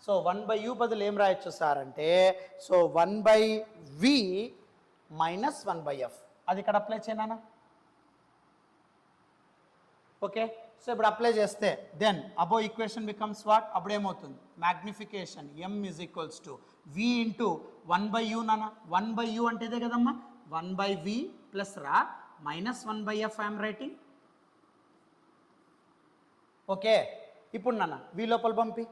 సో 1/u బదులు ఏం రాయొచ్చు సార్ అంటే, సో 1/v మైనస్ 1/f. అది ఇక్కడ అప్లై చేయనా? ఓకే, సో ఇప్పుడు అప్లై చేస్తే then above equation becomes what? అప్పుడు ఏమవుతుంది? Magnification m is equals to v into 1/u నాన్న. 1/u అంటే ఇదే కదమ్మా, 1/v ప్లస్ రా minus 1/f I'm writing. Okay, ఇప్పుడు నాన్న v లోపల పంపి,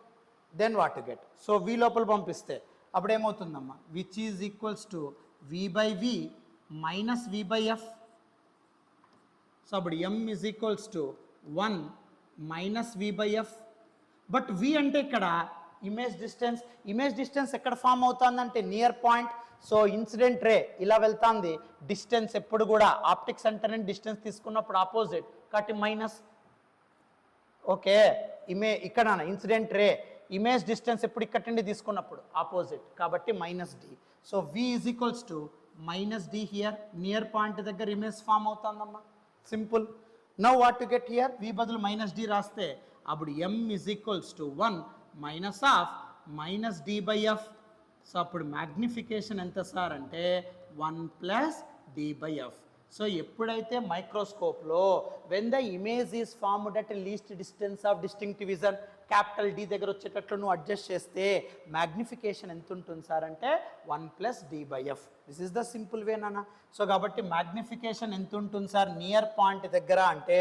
then what to get? So v లోపల పంపిస్తే అప్పుడు ఏమవుతుందమ్మా? Which is equals to v/v minus v/f. So అప్పుడు m is equals to 1 minus v/f. But v అంటే ఇక్కడ ఇమేజ్ డిస్టెన్స్. ఇమేజ్ డిస్టెన్స్ ఎక్కడ ఫామ్ అవుతుందంటే near point. So incident ray ఇలా వెళ్తుంది. డిస్టెన్స్ ఎప్పుడు కూడా ఆప్టిక్స్ అంటేనే డిస్టెన్స్ తీసుకున్నప్పుడు ఆపోజిట్ కాబట్టి మైనస్. ఓకే, ఇక్కడ ఇన్సిడెంట్ రే ఇమేజ్ డిస్టెన్స్ ఎప్పుడు ఇక్కడ నుండి తీసుకున్నప్పుడు ఆపోజిట్ కాబట్టి minus D. So v is equals to minus D here. Near point దగ్గర ఇమేజ్ ఫామ్ అవుతుందమ్మా. Simple. Now what to get here? v బదులు మైనస్ డి రాస్తే అప్పుడు m is equals to 1 minus of minus d/f. So అప్పుడు magnification ఎంత sir అంటే 1 plus d/f. So ఎప్పుడైతే మైక్రోస్కోప్లో when the image is formed at least distance of distinctive vision capital D దగ్గర వచ్చేటట్లు నువ్వు అడ్జస్ట్ చేస్తే మ్యాగ్నిఫికేషన్ ఎంత ఉంటుంది సార్ అంటే 1 plus d/f. This is the simple way నాన్న. సో కాబట్టి మ్యాగ్నిఫికేషన్ ఎంత ఉంటుంది సార్ నియర్ పాయింట్ దగ్గర అంటే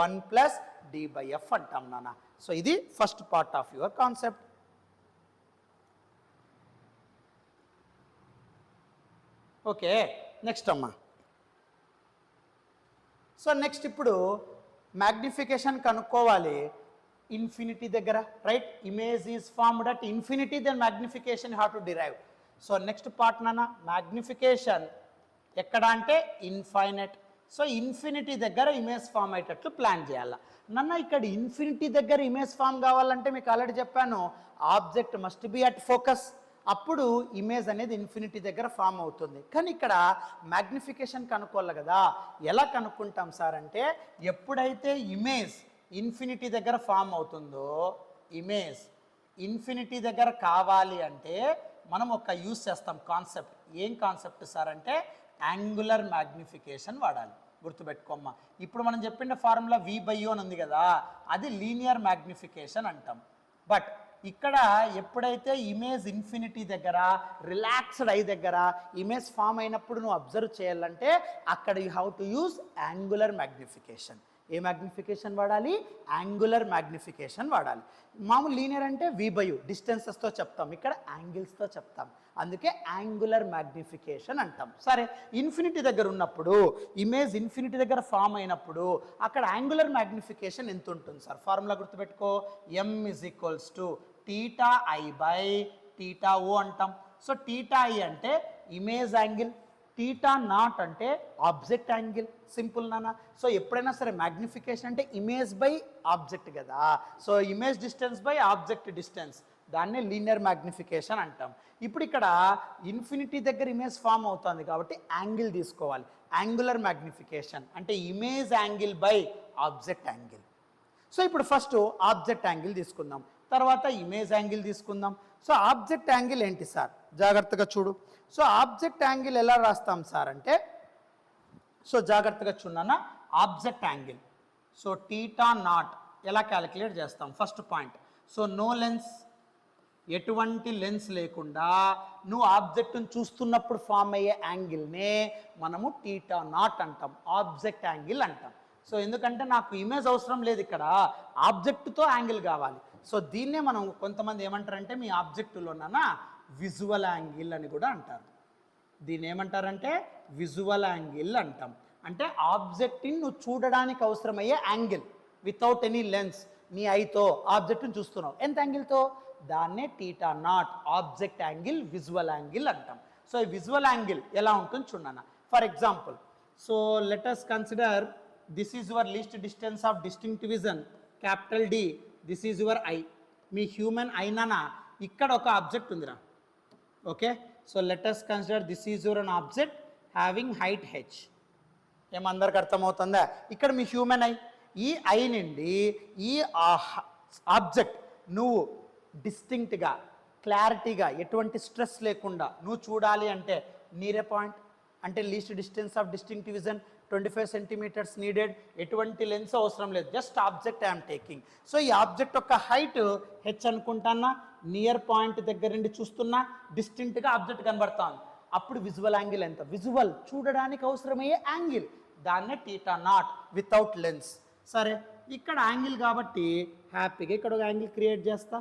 1 ప్లస్ d/f అంటాం నాన్న. సో ఇది first part of your concept. Okay, next అమ్మా. సో నెక్స్ట్ ఇప్పుడు మ్యాగ్నిఫికేషన్ కనుక్కోవాలి ఇన్ఫినిటీ దగ్గర. Right, image is formed at infinity, then magnification have to derive. So next part నాన్న మ్యాగ్నిఫికేషన్ ఎక్కడ అంటే ఇన్ఫైనైట్. సో ఇన్ఫినిటీ దగ్గర ఇమేజ్ ఫామ్ అయ్యేటట్లు plan చేయాలి నన్న. ఇక్కడ ఇన్ఫినిటీ దగ్గర ఇమేజ్ ఫామ్ కావాలంటే మీకు ఆల్రెడీ చెప్పాను, object must be at focus. అప్పుడు ఇమేజ్ అనేది ఇన్ఫినిటీ దగ్గర ఫామ్ అవుతుంది. కానీ ఇక్కడ మ్యాగ్నిఫికేషన్ కనుక్కోవాలి కదా. ఎలా కనుక్కుంటాం సార్ అంటే, ఎప్పుడైతే ఇమేజ్ ఇన్ఫినిటీ దగ్గర ఫామ్ అవుతుందో, ఇమేజ్ ఇన్ఫినిటీ దగ్గర కావాలి అంటే మనం ఒక యూజ్ చేస్తాం కాన్సెప్ట్. ఏం కాన్సెప్ట్ సార్ అంటే యాంగులర్ మ్యాగ్నిఫికేషన్ వాడాలి. గుర్తుపెట్టుకోమ్మా. ఇప్పుడు మనం చెప్పిన ఫార్ములా v/u అని ఉంది కదా, అది లీనియర్ మ్యాగ్నిఫికేషన్ అంటాం. బట్ ఇక్కడ ఎప్పుడైతే ఇమేజ్ ఇన్ఫినిటీ దగ్గర రిలాక్స్డ్ ఐ దగ్గర ఇమేజ్ ఫామ్ అయినప్పుడు నువ్వు అబ్జర్వ్ చేయాలంటే అక్కడ you have to use angular magnification. A magnification వాడాలి? యాంగులర్ మ్యాగ్నిఫికేషన్ వాడాలి. మామూలు లీనియర్ అంటే v/u డిస్టెన్సెస్తో చెప్తాం, ఇక్కడ యాంగిల్స్తో చెప్తాం, అందుకే యాంగులర్ మ్యాగ్నిఫికేషన్ అంటాం. సరే, ఇన్ఫినిటీ దగ్గర ఉన్నప్పుడు ఇమేజ్ ఇన్ఫినిటీ దగ్గర ఫామ్ అయినప్పుడు అక్కడ యాంగులర్ మ్యాగ్నిఫికేషన్ ఎంత ఉంటుంది సార్? ఫార్ములా గుర్తుపెట్టుకో, m is equals to θi/θo అంటాం. సో θi అంటే ఇమేజ్ యాంగిల్, θ0 అంటే ఆబ్జెక్ట్ యాంగిల్. సింపుల్ నాన్న. సో ఎప్పుడైనా సరే మ్యాగ్నిఫికేషన్ అంటే ఇమేజ్ బై ఆబ్జెక్ట్ కదా. So image distance by object distance, దాన్నే లీనియర్ మ్యాగ్నిఫికేషన్ అంటాం. ఇప్పుడు ఇక్కడ ఇన్ఫినిటీ దగ్గర ఇమేజ్ ఫామ్ అవుతుంది కాబట్టి యాంగిల్ తీసుకోవాలి. యాంగులర్ మ్యాగ్నిఫికేషన్ అంటే image angle by object angle. So ఇప్పుడు ఫస్ట్ ఆబ్జెక్ట్ యాంగిల్ తీసుకుందాం, తర్వాత ఇమేజ్ యాంగిల్ తీసుకుందాం. సో ఆబ్జెక్ట్ యాంగిల్ ఏంటి సార్? జాగ్రత్తగా చూడు. సో ఆబ్జెక్ట్ యాంగిల్ ఎలా రాస్తాం సార్ అంటే, సో జాగ్రత్తగా చూడన్నా, ఆబ్జెక్ట్ యాంగిల్ సో θ0 ఎలా క్యాలిక్యులేట్ చేస్తాం? First point, so no lens, ఎటువంటి లెన్స్ లేకుండా నువ్వు ఆబ్జెక్ట్ని చూస్తున్నప్పుడు ఫామ్ అయ్యే యాంగిల్నే మనము θ0 అంటాం, ఆబ్జెక్ట్ యాంగిల్ అంటాం. సో ఎందుకంటే నాకు ఇమేజ్ అవసరం లేదు, ఇక్కడ ఆబ్జెక్ట్తో యాంగిల్ కావాలి. సో దీన్నే మనం కొంతమంది ఏమంటారంటే మీ ఆబ్జెక్టులోనా విజువల్ యాంగిల్ అని కూడా అంటారు. దీన్ని ఏమంటారంటే విజువల్ యాంగిల్ అంటాం. అంటే ఆబ్జెక్ట్ని నువ్వు చూడడానికి అవసరమయ్యే యాంగిల్ వితౌట్ ఎనీ లెన్స్. నీ ఐతో ఆబ్జెక్ట్ని చూస్తున్నావు, ఎంత యాంగిల్తో? దాన్నే θ naught object angle visual angle అంటాం. సో ఈ విజువల్ యాంగిల్ ఎలా ఉంటుంది చూడన్నా. For example, so let us consider this is your least distance of distinct vision capital D. This is your eye. మీ హ్యూమన్ ఐనా ఇక్కడ ఒక ఆబ్జెక్ట్ ఉందిరా. Okay, so let us consider this is your an object having height h. ఏమందరికి అర్థమవుతుందా? ఇక్కడ మీ human eye, ఈ ఐ నుండి ఈ ఆబ్జెక్ట్ నువ్వు డిస్టింక్ట్గా క్లారిటీగా ఎటువంటి స్ట్రెస్ లేకుండా నువ్వు చూడాలి అంటే నీరే పాయింట్ అంటే least distance of distinct vision 25 centimetres needed. ఎటువంటి లెన్స్ అవసరం లేదు, just object I'm taking. So ఈ ఆబ్జెక్ట్ యొక్క హైట్ h అనుకుంటానా, నియర్ పాయింట్ దగ్గర నుండి చూస్తున్నా, డిస్టింక్ట్గా ఆబ్జెక్ట్ కనబడుతుంది. అప్పుడు విజువల్ యాంగిల్ ఎంత? విజువల్ చూడడానికి అవసరమయ్యే యాంగిల్, దాన్నే θ నాట్ వితౌట్ లెన్స్. సరే, ఇక్కడ యాంగిల్ కాబట్టి హ్యాపీగా ఇక్కడ ఒక యాంగిల్ క్రియేట్ చేస్తా.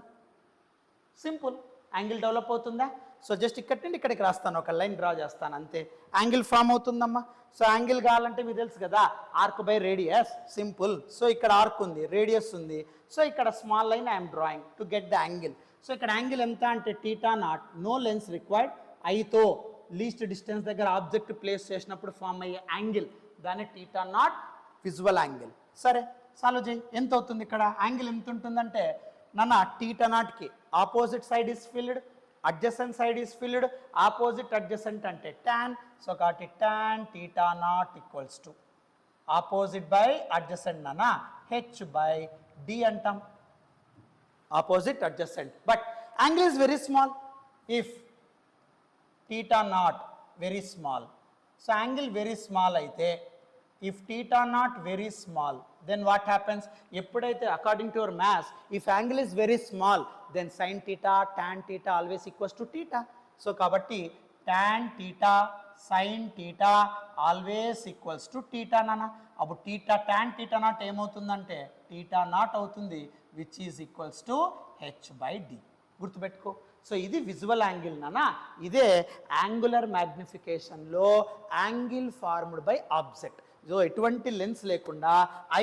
సింపుల్, యాంగిల్ డెవలప్ అవుతుందా? సో జస్ట్ ఇక్కడి నుండి ఇక్కడికి రాస్తాను, ఒక లైన్ డ్రా చేస్తాను, అంతే యాంగిల్ ఫామ్ అవుతుందమ్మా. సో యాంగిల్ కావాలంటే మీకు తెలుసు కదా, arc by radius. Simple. So ఇక్కడ ఆర్క్ ఉంది, రేడియస్ ఉంది. సో ఇక్కడ small line I'm drawing to get the angle. So ఇక్కడ యాంగిల్ ఎంత అంటే θ నాట్, నో లెన్స్ రిక్వైర్డ్. ఐతో లీస్ట్ డిస్టెన్స్ దగ్గర ఆబ్జెక్ట్ ప్లేస్ చేసినప్పుడు ఫామ్ అయ్యే యాంగిల్, దాన్ని θ నాట్ విజువల్ యాంగిల్. సరే, సాల్వ్ చేయి. ఎంత అవుతుంది? ఇక్కడ యాంగిల్ ఎంత ఉంటుందంటే నాన్న θ నాట్కి opposite side is filled, adjacent side is filled. Opposite adjacent అంటే tan. సో కాబట్టి tan θ నాట్ equals to opposite by adjacent నాన్న h బై d అంటాం. Opposite adjacent. But angle is very small. If θ naught very small, so angle very small అయితే, if θ naught very small, then what happens? ఎప్పుడైతే according to your mass, if angle is very small, then sin theta tan theta always equals to theta. So కాబట్టి tan theta sin theta always equals to theta నాన్న. అప్పుడు theta tan theta నాట్ ఏమవుతుందంటే theta నాట్ అవుతుంది, which is equals to h by d. గుర్తుపెట్టుకో. So ఇది visual angle నాన్న. ఇదే యాంగులర్ మ్యాగ్నిఫికేషన్లో angle formed by object. So ఎటువంటి లెన్స్ లేకుండా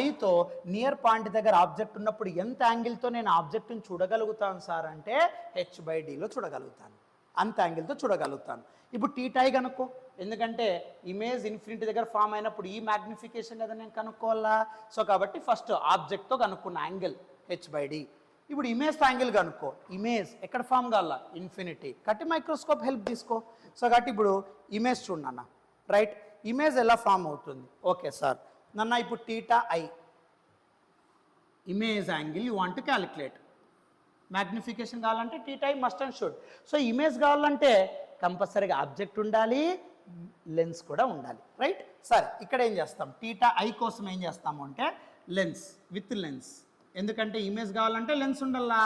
ఐతో నియర్ పాయింట్ దగ్గర ఆబ్జెక్ట్ ఉన్నప్పుడు ఎంత యాంగిల్తో నేను ఆబ్జెక్ట్ని చూడగలుగుతాను సార్ అంటే h బై డీలో చూడగలుగుతాను, అంత యాంగిల్తో చూడగలుగుతాను. ఇప్పుడు θ కనుక్కో, ఎందుకంటే ఇమేజ్ ఇన్ఫినిటీ దగ్గర ఫామ్ అయినప్పుడు ఈ మ్యాగ్నిఫికేషన్ కదా నేను కనుక్కోవాలా. సో కాబట్టి ఫస్ట్ ఆబ్జెక్ట్తో కనుక్కున్న యాంగిల్ h బై డి. ఇప్పుడు ఇమేజ్ యాంగిల్ కనుక్కో. ఇమేజ్ ఎక్కడ ఫామ్ కావాలా? ఇన్ఫినిటీ. కట్టి మైక్రోస్కోప్ హెల్ప్ తీసుకో. సో కాబట్టి ఇప్పుడు ఇమేజ్ చూడన్న, రైట్? ఇమేజ్ ఎలా ఫామ్ అవుతుంది? ఓకే సార్ నన్న, ఇప్పుడు θi image angle you want to calculate. Magnification కావాలంటే θi must and should. So image కావాలంటే కంపల్సరీగా ఆబ్జెక్ట్ ఉండాలి, లెన్స్ కూడా ఉండాలి, రైట్? సరే, ఇక్కడ ఏం చేస్తాం? θi కోసం ఏం చేస్తాము అంటే లెన్స్ విత్ లెన్స్. ఎందుకంటే ఇమేజ్ కావాలంటే లెన్స్ ఉండాలా.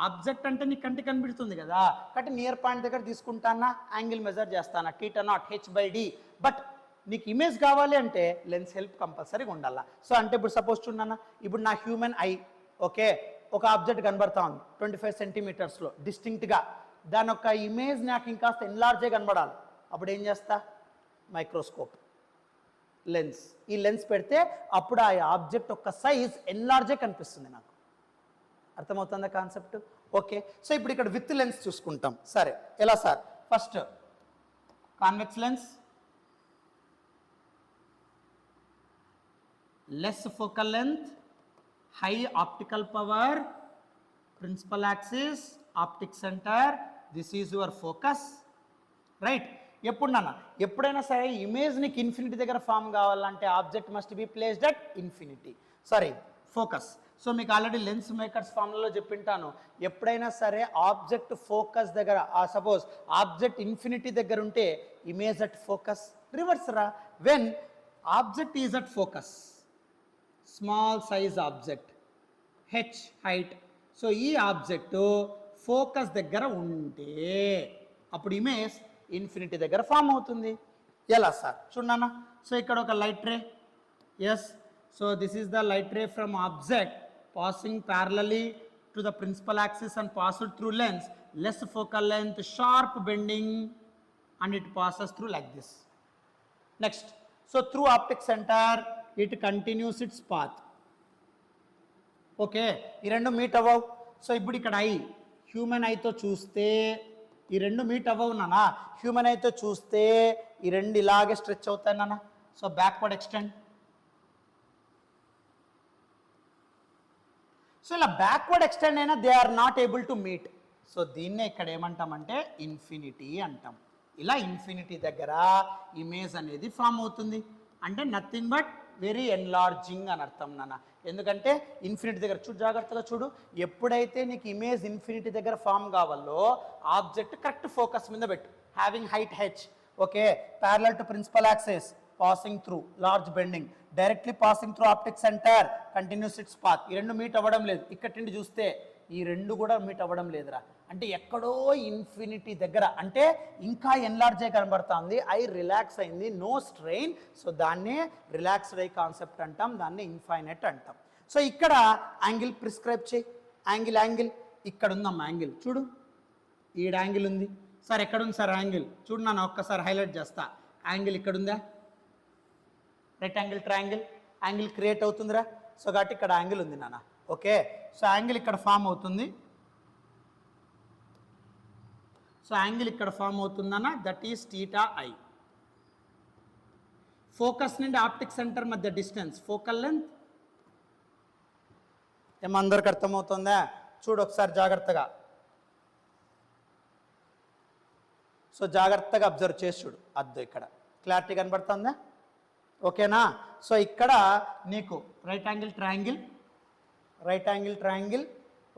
ఆబ్జెక్ట్ అంటే నీ కంటి కనిపిస్తుంది కదా, కాబట్టి నియర్ పాయింట్ దగ్గర తీసుకుంటానా, యాంగిల్ మెజర్ చేస్తానా, θ naught h by d. But నీకు ఇమేజ్ కావాలి అంటే లెన్స్ హెల్ప్ కంపల్సరీగా ఉండాలా. సో అంటే ఇప్పుడు సపోజ్ చూడన్నా, ఇప్పుడు నా హ్యూమన్ ఐ, ఓకే, ఒక ఆబ్జెక్ట్ కనబడతా ఉంది 25 సెంటీమీటర్స్లో డిస్టింక్ట్గా. దాని యొక్క ఇమేజ్ నాకు ఇంకాస్త ఎన్లార్జే కనబడాలి. అప్పుడు ఏం చేస్తా? Microscope, lens. ఈ లెన్స్ పెడితే అప్పుడు ఆ ఆబ్జెక్ట్ యొక్క సైజ్ ఎన్లార్జే కనిపిస్తుంది నాకు. అర్థమవుతుందా కాన్సెప్ట్? ఓకే. సో ఇప్పుడు ఇక్కడ విత్ లెన్స్ చూసుకుంటాం. సరే, ఎలా sir? First convex lens, less focal length, high optical power, principal axis, optic center, this is your focus, right? ఎప్పుడైనా సరే ఇమేజ్ నీకు ఇన్ఫినిటీ దగ్గర ఫామ్ కావాలంటే object must be placed at infinity. Sorry, focus. So మీకు already lens makers ఫార్ములాలో చెప్పింటాను, ఎప్పుడైనా సరే object focus దగ్గర, సపోజ్ ఆబ్జెక్ట్ ఇన్ఫినిటీ దగ్గర ఉంటే ఇమేజ్ అట్ ఫోకస్. రివర్స్ రా, when object is at focus, small size object, h height. So ఈ object focus దగ్గర ఉంటే అప్పుడు ఇమేజ్ ఇన్ఫినిటీ దగ్గర ఫామ్ అవుతుంది. ఎలా సార్? చూడన్నా, సో ఇక్కడ ఒక light ray, yes. So this is the light ray from object passing parallelly to the principal axis and passed through lens, less focal length, sharp bending, and it passes through like this. Next, so through optic center it continues its path. Okay, ఈ రెండు meet అవ్వవు. So ఇప్పుడు ఇక్కడ I human ఐతో చూస్తే ఈ రెండు meet అవ్వవు నాన్న. హ్యూమన్ ఐతో చూస్తే ఈ రెండు ఇలాగే స్ట్రెచ్ అవుతాయి నాన్న. So backward extend. సో ఇలా బ్యాక్వర్డ్ ఎక్స్టెండ్ అయినా they are not able to meet. So దీన్నే ఇక్కడ ఏమంటామంటే ఇన్ఫినిటీ అంటాం. ఇలా ఇన్ఫినిటీ దగ్గర ఇమేజ్ అనేది ఫామ్ అవుతుంది. అంటే నథింగ్ బట్ వెరీ ఎన్లార్జింగ్ అని అర్థం నాన్న. ఎందుకంటే ఇన్ఫినిటీ దగ్గర చూడు, జాగ్రత్తగా చూడు, ఎప్పుడైతే నీకు ఇమేజ్ ఇన్ఫినిటీ దగ్గర ఫామ్ కావాలో ఆబ్జెక్ట్ కరెక్ట్ ఫోకస్ మీద పెట్టు. Having height H, okay, parallel to principal axis, passing through large bending, directly passing through optic centre, continues its path. ఈ రెండు మీట్ అవ్వడం లేదు. ఇక్కడ నుండి చూస్తే ఈ రెండు కూడా మీట్ అవ్వడం లేదురా. అంటే ఎక్కడో ఇన్ఫినిటీ దగ్గర, అంటే ఇంకా ఎన్లార్జ్ అయి కనబడుతుంది. ఐ రిలాక్స్ అయింది, నో స్ట్రెయిన్. సో దాన్నే రిలాక్స్డ్ ఐ కాన్సెప్ట్ అంటాం, దాన్ని ఇన్ఫైనైట్ అంటాం. సో ఇక్కడ యాంగిల్ ప్రిస్క్రైబ్ చేయి. యాంగిల్ ఇక్కడ ఉందమ్మా. యాంగిల్ చూడు, ఈడ యాంగిల్ ఉంది సార్. ఎక్కడుంది సార్ యాంగిల్? చూడు నాన్న, ఒక్కసారి హైలైట్ చేస్తా. యాంగిల్ ఇక్కడ ఉందా? Right angle triangle, angle create అవుతుందిరా. సో కాబట్టి ఇక్కడ యాంగిల్ ఉంది నాన్న. ఓకే, సో యాంగిల్ ఇక్కడ ఫామ్ అవుతుంది. సో యాంగిల్ ఇక్కడ ఫామ్ అవుతుందన్న, that is theta I. Focus నుండి ఆప్టిక్ సెంటర్ మధ్య డిస్టెన్స్, ఫోకల్ లెంత్. ఏమందరికి అర్థమవుతుందా? చూడు ఒకసారి జాగ్రత్తగా. సో జాగ్రత్తగా అబ్జర్వ్ చేసి చూడు. అద్దు ఇక్కడ క్లారిటీ కనబడుతుందా? ఓకేనా? సో ఇక్కడ నీకు right angle triangle, right angle triangle,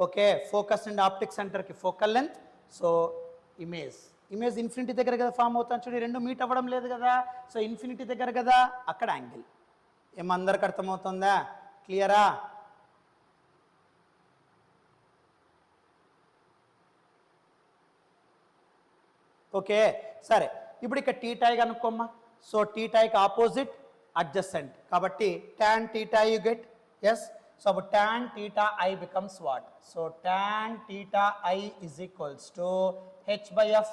okay, focus and optic సెంటర్కి focal length. So image infinity దగ్గర కదా ఫామ్ అవుతాను చూడు. రెండు మీట్ అవ్వడం లేదు కదా. సో ఇన్ఫినిటీ దగ్గర కదా, అక్కడ యాంగిల్. ఏమందరికి అర్థమవుతుందా? క్లియరా? ఓకే, సరే. ఇప్పుడు ఇక్కడ టీటా కనుక్కోమ్మా. సో టీటాకి ఆపోజిట్ అడ్జసెంట్ కాబట్టి tan theta you get. Yes, so tan theta I becomes what? So tan theta I is equals to h by f.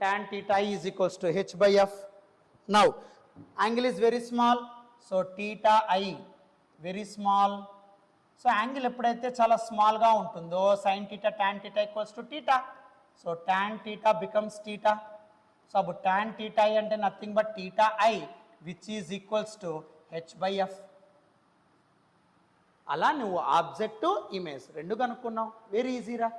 Tan theta I is equals to h by f. Now angle is very small, so theta I very small. So angle ఎప్పుడైతే చాలా స్మాల్గా ఉంటుందో sin theta tan theta equals to theta. So tan theta becomes theta. So అప్పుడు tan theta I అంటే nothing but theta I which is equals to h by f. అలా నువ్వు object image రెండు కనుక్కున్నావు. Very ఈజీరా.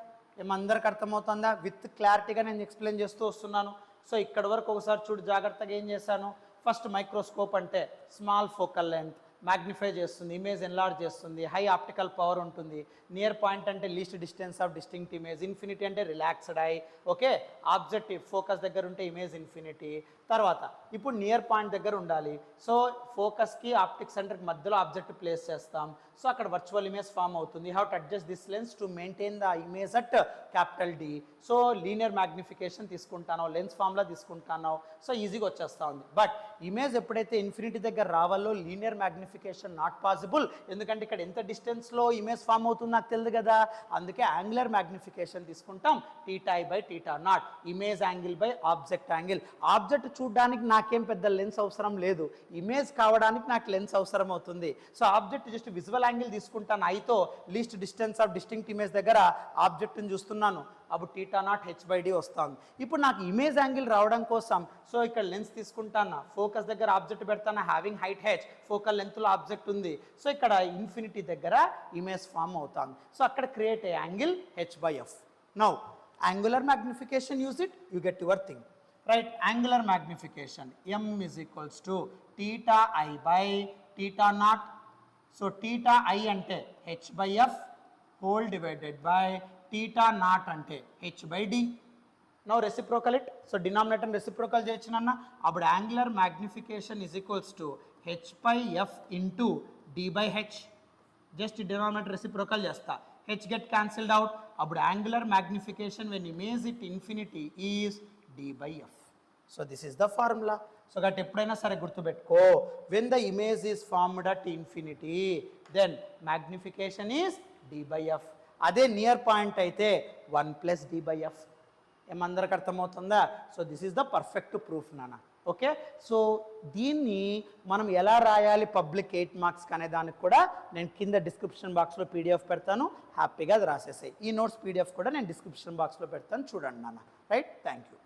ఏమందరికి అర్థమవుతుందా? With క్లారిటీగా నేను explain చేస్తూ వస్తున్నాను. సో ఇక్కడ వరకు ఒకసారి చూడు జాగ్రత్తగా. ఏం చేశాను? ఫస్ట్ మైక్రోస్కోప్ అంటే స్మాల్ ఫోకల్ లెంత్, మ్యాగ్నిఫై చేస్తుంది, ఇమేజ్ ఎన్లార్జ్ చేస్తుంది, హై ఆప్టికల్ పవర్ ఉంటుంది. నియర్ పాయింట్ అంటే least distance of distinct image, infinity అంటే relaxed eye. Okay, objective focus దగ్గర ఉంటే ఇమేజ్ ఇన్ఫినిటీ. తర్వాత ఇప్పుడు నియర్ పాయింట్ దగ్గర ఉండాలి. సో ఫోకస్కి ఆప్టిక్ సెంటర్కి మధ్యలో ఆబ్జెక్ట్ ప్లేస్ చేస్తాం. సో అక్కడ వర్చువల్ ఇమేజ్ ఫామ్ అవుతుంది. You have to adjust this lens to maintain the image at capital D. So linear magnification తీసుకుంటాను, లెన్స్ ఫామ్లా తీసుకుంటాను. సో ఈజీగా వచ్చేస్తూ ఉంది. బట్ ఇమేజ్ ఎప్పుడైతే ఇన్ఫినిటీ దగ్గర రావాలో లీనియర్ మ్యాగ్నిఫికేషన్ నాట్ పాసిబుల్. ఎందుకంటే ఇక్కడ ఎంత డిస్టెన్స్లో ఇమేజ్ ఫామ్ అవుతుంది నాకు తెలియదు కదా. అందుకే యాంగులర్ మ్యాగ్నిఫికేషన్ తీసుకుంటాం. Theta I by theta naught, image angle by object angle. Object చూడడానికి నాకేం పెద్ద లెన్స్ అవసరం లేదు, ఇమేజ్ కావడానికి నాకు లెన్స్ అవసరం అవుతుంది. So object just visual angle తీసుకుంటాను. ఐతో least distance of distinct image దగ్గర ఆబ్జెక్ట్ని చూస్తున్నాను. అప్పుడు theta naught H by D వస్తుంది. ఇప్పుడు నాకు ఇమేజ్ యాంగిల్ రావడం కోసం సో ఇక్కడ లెన్స్ తీసుకుంటాను, ఫోకస్ దగ్గర ఆబ్జెక్ట్ పెడతాను, హ్యావింగ్ హైట్ హెచ్, ఫోకల్ లెంత్లో ఆబ్జెక్ట్ ఉంది. సో ఇక్కడ ఇన్ఫినిటీ దగ్గర ఇమేజ్ ఫామ్ అవుతుంది. సో అక్కడ create a angle H by F. Now angular magnification use it, you get your thing. Right, angular magnification m is equals to theta I by theta naught. So theta I అంటే h by f whole divided by theta naught అంటే h by d. Now reciprocal it. So denominator reciprocal చేయొచ్చునన్నా. అప్పుడు angular magnification is equals to h by f into d by h. Just denominator reciprocal చేస్తా, h get cancelled out. అప్పుడు angular magnification when image it infinity is d by f. So this is the formula. So కాబట్టి ఎప్పుడైనా సరే గుర్తుపెట్టుకో, when the image is formed at infinity then magnification is d/f. అదే near point అయితే 1 + d/f. ఏమందరికి అర్థమవుతుందా? So this is the perfect proof నాన్న. Okay, so దీన్ని మనం ఎలా రాయాలి పబ్లిక్ 8 మార్క్స్కి అనే దానికి కూడా నేను కింద డిస్క్రిప్షన్ బాక్స్లో పీడిఎఫ్ పెడతాను, హ్యాపీగా అది రాసేసాయి. ఈ నోట్స్ పీడిఎఫ్ కూడా నేను డిస్క్రిప్షన్ బాక్స్లో పెడతాను, చూడండి నాన్న. Right, thank you.